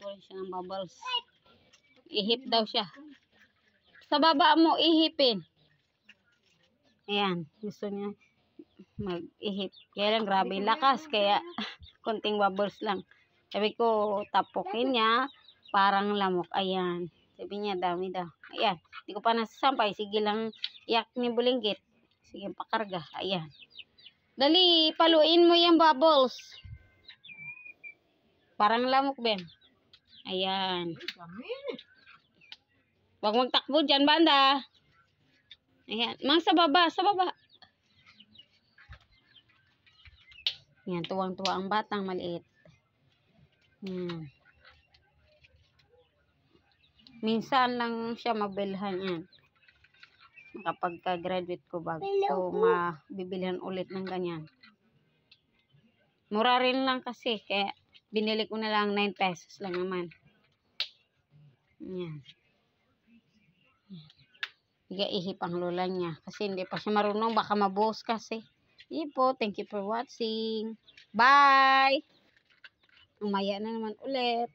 ko rin siya ng bubbles. Ihip daw siya. Sa baba mo, ihipin. Ayan. Gusto niya mag-ihip. Kaya lang, grabe lakas. Kaya, konting bubbles lang. Sabi ko, tapukin niya. Parang lamok. Ayan. Sabi niya, dami daw. Ayan. Hindi ko pa nasasampay. Sige lang, iyak ni Bulinggit. Sige, pakarga. Ayan. Dali, paluin mo yung bubbles. Parang lamok, Ben. Ayan. Huwag magtakbo dyan, banda. Ayan. Mang sa baba, sa baba. Ayan, tuwang-tuwa ang batang maliit. Ayan. Minsan lang siya mabilhan yan. Kapag ka-graduate ko bago mabibilhan ulit ng ganyan. Mura rin lang kasi. Kaya binili ko na lang 9 pesos lang naman. Ayan. Iga-ihip ang lola niya. Kasi hindi pa siya marunong. Baka mabuhos kasi. Sige po. Thank you for watching. Bye! Umaya na naman ulit.